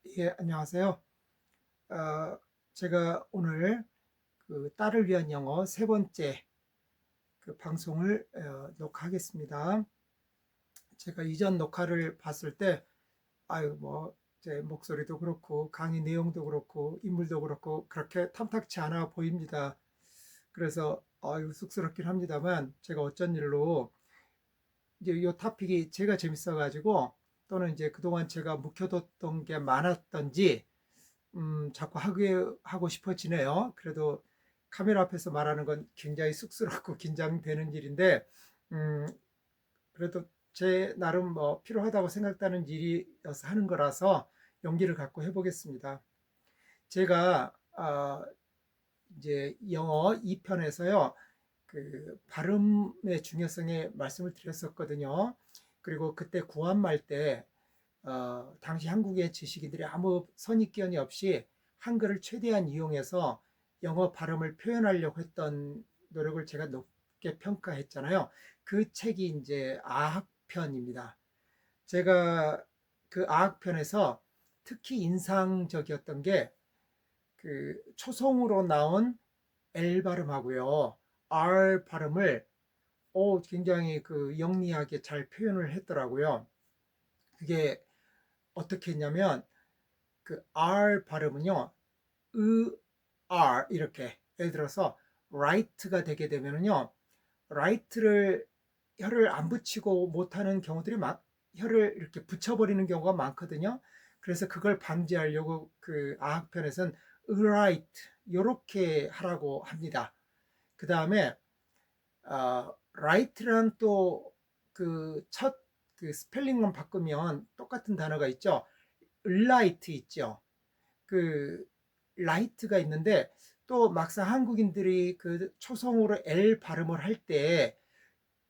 예, 안녕하세요. 제가 오늘 그 딸을 위한 영어 세 번째 그 방송을 녹화하겠습니다. 제가 이전 녹화를 봤을 때, 아유, 제 목소리도 그렇고, 강의 내용도 그렇고, 인물도 그렇고, 그렇게 탐탁치 않아 보입니다. 그래서, 아유, 쑥스럽긴 합니다만, 제가 어쩐 일로, 이제 이 토픽이 제가 재밌어가지고, 또는 이제 그동안 제가 묵혀뒀던 게 많았던지, 자꾸 하고 싶어지네요. 그래도 카메라 앞에서 말하는 건 굉장히 쑥스럽고 긴장되는 일인데, 음, 그래도 제 나름 필요하다고 생각되는 일이어서 하는 거라서 용기를 갖고 해보겠습니다. 제가 이제 영어 2편에서요, 그 발음의 중요성에 말씀을 드렸었거든요. 그리고 그때 구한말 때 당시 한국의 지식인들이 아무 선입견이 없이 한글을 최대한 이용해서 영어 발음을 표현하려고 했던 노력을 제가 높게 평가했잖아요. 그 책이 이제 아학편입니다. 제가 그 아학편에서 특히 인상적이었던 게 그 초성으로 나온 L 발음하고요. R 발음을 굉장히 그 영리하게 잘 표현을 했더라고요. 그게 어떻게 했냐면 그 R 발음은요, R 이렇게 예를 들어서 right가 되게 되면은요, right를 혀를 안 붙이고 못하는 경우들이 혀를 이렇게 붙여버리는 경우가 많거든요. 그래서 그걸 방지하려고 그 아학편에서는 right 이렇게 하라고 합니다. 그 다음에 right랑 또 그 첫 그 스펠링만 바꾸면 똑같은 단어가 있죠. light 있죠. 그 라이트가 있는데 또 막상 한국인들이 그 초성으로 L 발음을 할 때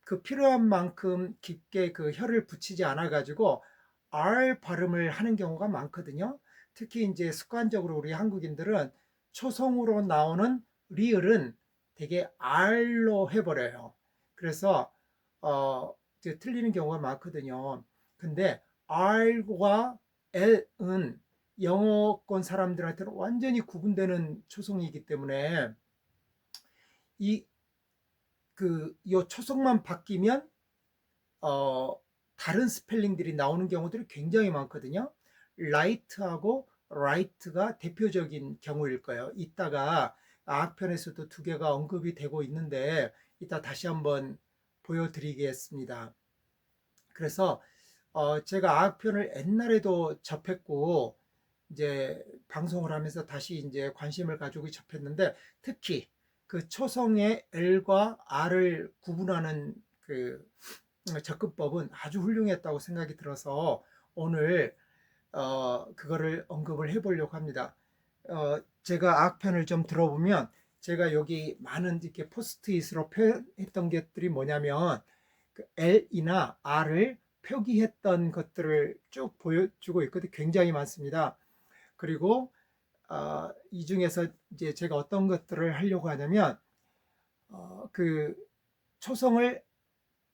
그 필요한 만큼 깊게 그 혀를 붙이지 않아 가지고 R 발음을 하는 경우가 많거든요. 특히 이제 습관적으로 우리 한국인들은 초성으로 나오는 리을은 되게 R로 해버려요. 그래서 이제 틀리는 경우가 많거든요. 근데 R과 L은 영어권 사람들한테는 완전히 구분되는 초성이기 때문에 이 요 초성만 바뀌면 어, 다른 스펠링들이 나오는 경우들이 굉장히 많거든요. light하고 right가 대표적인 경우일 거예요. 이따가 악편에서도 두 개가 언급이 되고 있는데 이따 다시 한번 보여드리겠습니다. 그래서 제가 악편을 옛날에도 접했고 이제 방송을 하면서 다시 이제 관심을 가지고 접했는데 특히 그 초성의 L과 R을 구분하는 그 접근법은 아주 훌륭했다고 생각이 들어서 오늘 그거를 언급을 해보려고 합니다. 제가 악편을 좀 들어보면 제가 여기 많은 이렇게 포스트잇으로 표현했던 것들이 뭐냐면 그 L이나 R을 표기했던 것들을 쭉 보여주고 있거든요. 굉장히 많습니다. 그리고 이 중에서 이제 제가 어떤 것들을 하려고 하냐면 그 초성을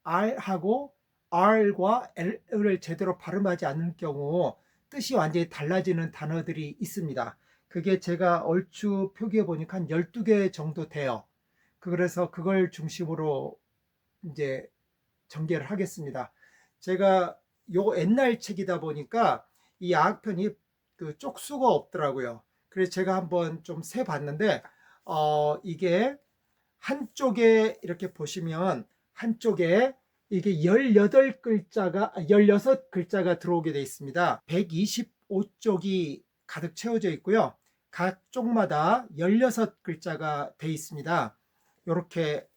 R하고 R과 L을 제대로 발음하지 않는 경우 뜻이 완전히 달라지는 단어들이 있습니다. 그게 제가 얼추 표기해 보니까 한 12개 정도 돼요. 그래서 그걸 중심으로 이제 전개를 하겠습니다. 제가 요 옛날 책이다 보니까 이 악편이 그 쪽수가 없더라고요. 그래서 제가 한번 좀 세 봤는데 이게 한쪽에 이렇게 보시면 한쪽에 이게 18글자가 16글자가 들어오게 되어 있습니다. 125쪽이 가득 채워져 있고요. 각 쪽마다 16글자가 되어 있습니다. 이렇게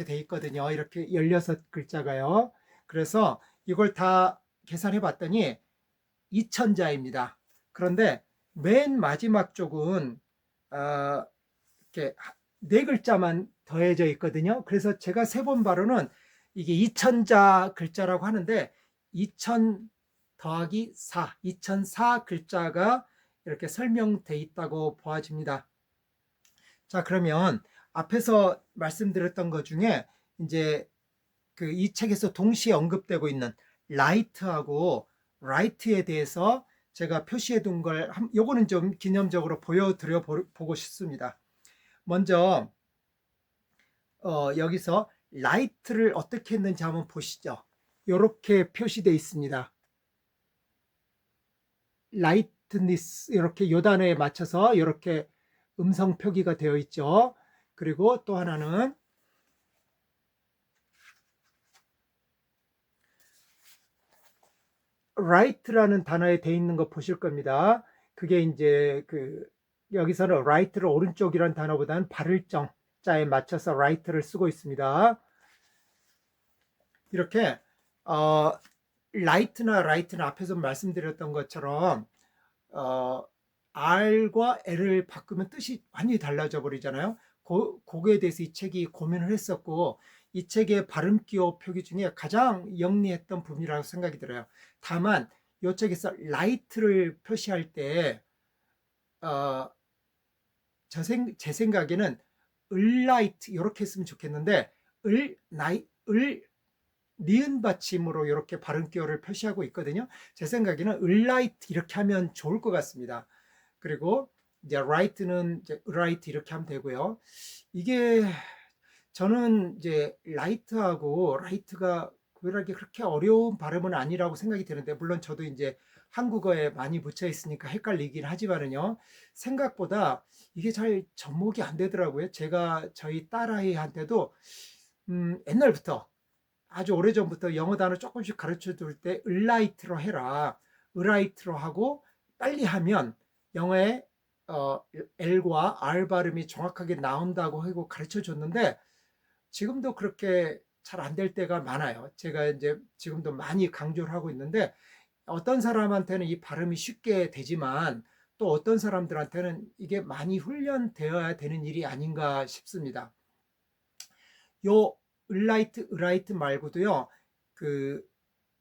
되어 있거든요. 이렇게 16글자가요. 그래서 이걸 다 계산해 봤더니 2000자입니다. 그런데 맨 마지막 쪽은 이렇게 네 글자만 더해져 있거든요. 그래서 제가 세 번 바로는 이게 2000자 글자라고 하는데 2000 더하기 4, 2004 글자가 이렇게 설명돼 있다고 보아집니다. 자, 그러면 앞에서 말씀드렸던 것 중에 이제 그 이 책에서 동시에 언급되고 있는 light하고 right에 대해서 제가 표시해 둔 걸 요거는 좀 기념적으로 보여드려 보고 싶습니다. 먼저 여기서 라이트를 어떻게 했는지 한번 보시죠. 이렇게 표시되어 있습니다. 라이트니스 이렇게 요 단어에 맞춰서 이렇게 음성 표기가 되어 있죠. 그리고 또 하나는 right라는 단어에 되어 있는 거 보실 겁니다. 그게 이제 여기서는 right를 오른쪽이라는 단어보다는 발을정 자에 맞춰서 right를 쓰고 있습니다. 이렇게 right는 앞에서 말씀드렸던 것처럼 R과 L을 바꾸면 뜻이 완전히 달라져 버리잖아요. 그거에 대해서 이 책이 고민을 했었고 이 책의 발음기호 표기 중에 가장 영리했던 부분이라고 생각이 들어요. 다만 이 책에서 light를 표시할 때 제 생각에는 light 이렇게 했으면 좋겠는데 니은 받침으로 이렇게 발음기호를 표시하고 있거든요. 제 생각에는 light 이렇게 하면 좋을 것 같습니다. 그리고 이제 right는 이제 right 이렇게 하면 되고요. 이게 저는 이제 light하고 right가 그렇게 어려운 발음은 아니라고 생각이 드는데 물론 저도 이제 한국어에 많이 묻혀 있으니까 헷갈리긴 하지만은요. 생각보다 이게 잘 접목이 안 되더라고요. 제가 저희 딸아이한테도 옛날부터 아주 오래전부터 영어 단어 조금씩 가르쳐 줄 때 을라이트로 해라. 을라이트로 하고 빨리 하면 영어에 L과 R 발음이 정확하게 나온다고 하고 가르쳐 줬는데 지금도 그렇게 잘 안 될 때가 많아요. 제가 이제 지금도 많이 강조를 하고 있는데 어떤 사람한테는 이 발음이 쉽게 되지만 또 어떤 사람들한테는 이게 많이 훈련되어야 되는 일이 아닌가 싶습니다. 요 을라이트, 을라이트 말고도요,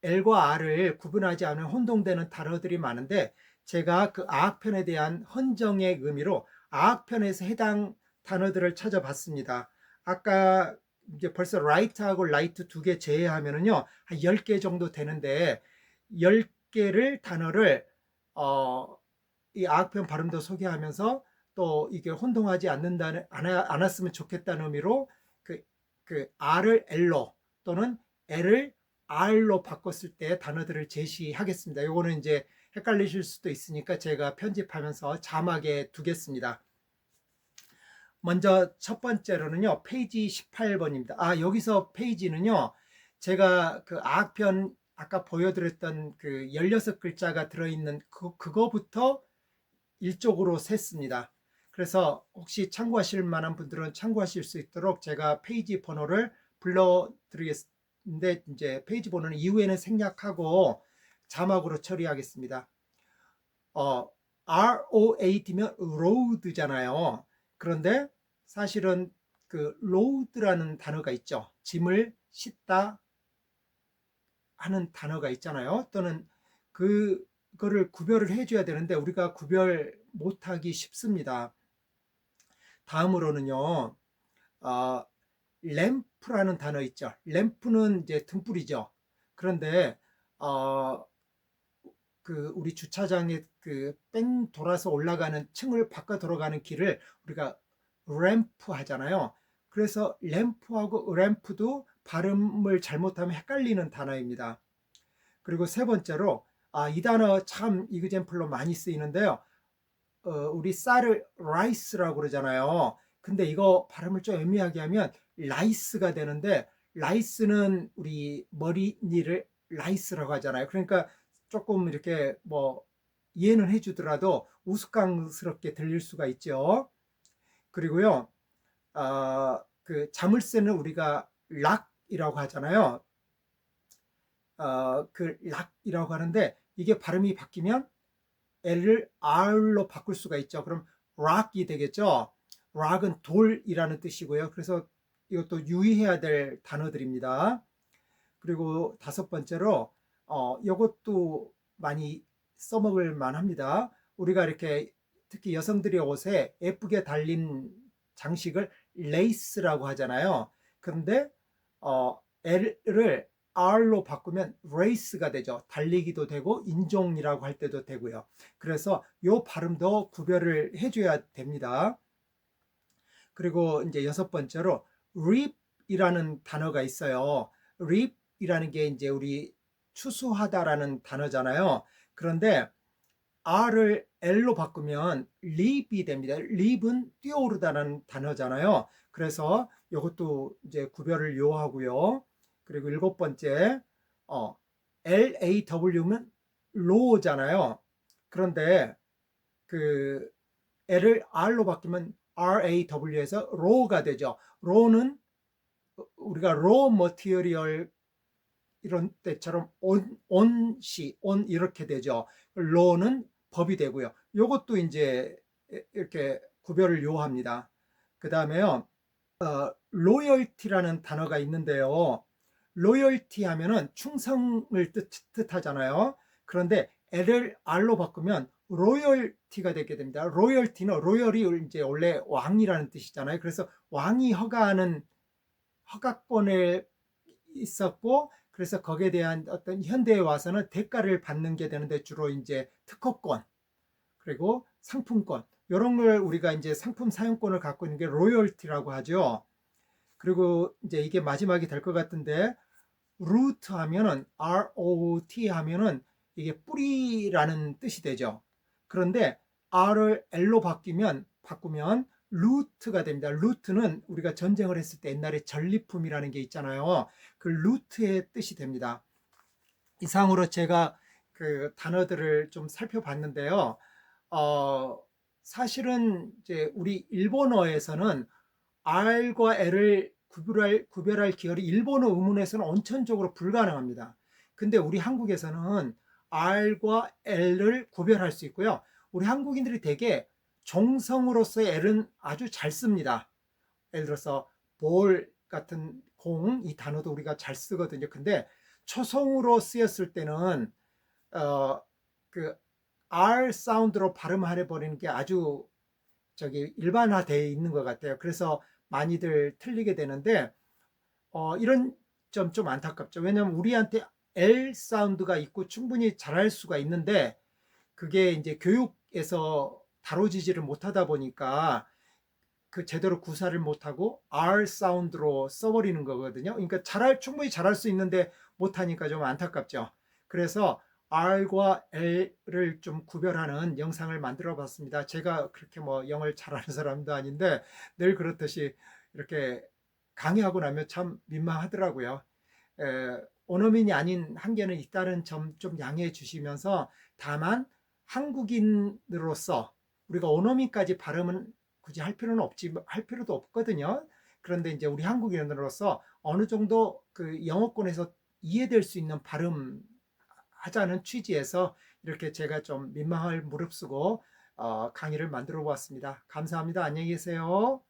L과 R을 구분하지 않은 혼동되는 단어들이 많은데, 제가 그 아학편에 대한 헌정의 의미로 아학편에서 해당 단어들을 찾아봤습니다. 아까 이제 벌써 right하고 light 두 개 제외하면은요, 한 10개 정도 되는데, 10개를 단어를, 이 아학편 발음도 소개하면서 또 이게 혼동하지 않았으면 좋겠다는 의미로 R을 L로 또는 L을 R로 바꿨을 때 단어들을 제시하겠습니다. 요거는 이제 헷갈리실 수도 있으니까 제가 편집하면서 자막에 두겠습니다. 먼저 첫 번째로는요, 페이지 18번입니다. 여기서 페이지는요, 제가 그 아학편 아까 보여드렸던 그 16글자가 들어있는 그거부터 일쪽으로 셌습니다. 그래서 혹시 참고하실 만한 분들은 참고하실 수 있도록 제가 페이지 번호를 불러드리겠는데 이제 페이지 번호는 이후에는 생략하고 자막으로 처리하겠습니다. ROAD면 road잖아요. 그런데 사실은 그 load라는 단어가 있죠. 짐을 싣다 하는 단어가 있잖아요. 또는 그거를 구별을 해줘야 되는데 우리가 구별 못하기 쉽습니다. 다음으로는요, 램프라는 단어 있죠. 램프는 이제 등불이죠. 그런데 우리 주차장에 뺑 돌아서 올라가는 층을 바꿔 들어가는 길을 우리가 램프 하잖아요. 그래서 램프하고 램프도 발음을 잘못하면 헷갈리는 단어입니다. 그리고 세 번째로 이 단어 참 이그젠플로 많이 쓰이는데요. 우리 쌀을 라이스라고 그러잖아요. 근데 이거 발음을 좀 애매하게 하면 라이스가 되는데 라이스는 우리 머리니를 라이스라고 하잖아요. 그러니까 조금 이렇게 뭐 이해는 해주더라도 우스꽝스럽게 들릴 수가 있죠. 그리고요, 그 자물쇠는 우리가 락이라고 하잖아요. 그 락이라고 하는데 이게 발음이 바뀌면 L을 R로 바꿀 수가 있죠. 그럼 rock이 되겠죠. rock은 돌이라는 뜻이고요. 그래서 이것도 유의해야 될 단어들입니다. 그리고 다섯 번째로 이것도 많이 써먹을 만합니다. 우리가 이렇게 특히 여성들의 옷에 예쁘게 달린 장식을 레이스라고 하잖아요. 그런데 L을 R로 바꾸면 race가 되죠. 달리기도 되고 인종이라고 할 때도 되고요. 그래서 요 발음도 구별을 해줘야 됩니다. 그리고 이제 여섯 번째로 reap이라는 단어가 있어요. reap이라는 게 이제 우리 추수하다라는 단어잖아요. 그런데 R을 L로 바꾸면 leap이 됩니다. leap은 뛰어오르다라는 단어잖아요. 그래서 이것도 이제 구별을 요하고요. 그리고 일곱 번째, LAW는 low잖아요. 그런데 그 L을 R로 바뀌면 RAW에서 low가 되죠. low는 우리가 raw material 이런 때처럼 on 이렇게 되죠. law는 법이 되고요. 이것도 이제 이렇게 구별을 요합니다. 그 다음에요, loyalty라는 단어가 있는데요. loyalty 하면은 충성을 뜻하잖아요. 그런데 L을 R로 바꾸면 royalty가 되게 됩니다. royalty는 royal이 이제 원래 왕이라는 뜻이잖아요. 그래서 왕이 허가하는 허가권에 있었고, 그래서 거기에 대한 어떤 현대에 와서는 대가를 받는 게 되는데 주로 이제 특허권 그리고 상품권 이런 걸 우리가 이제 상품 사용권을 갖고 있는 게 로열티라고 하죠. 그리고 이제 이게 마지막이 될 것 같은데 root 하면은 ROT 하면은 이게 뿌리라는 뜻이 되죠. 그런데 R을 L로 바꾸면 루트가 됩니다. 루트는 우리가 전쟁을 했을 때 옛날에 전리품이라는 게 있잖아요. 그 루트의 뜻이 됩니다. 이상으로 제가 그 단어들을 좀 살펴봤는데요. 사실은 이제 우리 일본어에서는 R과 L을 구별할 기혈이 일본어 의문에서는 원천적으로 불가능합니다. 근데 우리 한국에서는 R과 L을 구별할 수 있고요. 우리 한국인들이 되게 정성으로서의 L은 아주 잘 씁니다. 예를 들어서 볼 같은 공, 이 단어도 우리가 잘 쓰거든요. 근데 초성으로 쓰였을 때는 어, 그 R 사운드로 발음해 버리는 게 아주 저기 일반화되어 있는 것 같아요. 그래서 많이들 틀리게 되는데 이런 점 좀 안타깝죠. 왜냐하면 우리한테 L 사운드가 있고 충분히 잘할 수가 있는데 그게 이제 교육에서 다뤄지지를 못하다 보니까 그 제대로 구사를 못하고 R 사운드로 써버리는 거거든요. 그러니까 충분히 잘할 수 있는데 못하니까 좀 안타깝죠. 그래서 R과 L을 좀 구별하는 영상을 만들어 봤습니다. 제가 그렇게 뭐 영어를 잘하는 사람도 아닌데 늘 그렇듯이 이렇게 강의하고 나면 참 민망하더라고요. 원어민이 아닌 한계는 있다는 점 좀 양해해 주시면서 다만 한국인으로서 우리가 원어민까지 발음은 굳이 할 필요도 없거든요. 그런데 이제 우리 한국인으로서 어느 정도 그 영어권에서 이해될 수 있는 발음 하자는 취지에서 이렇게 제가 좀 민망을 무릅쓰고 강의를 만들어 보았습니다. 감사합니다. 안녕히 계세요.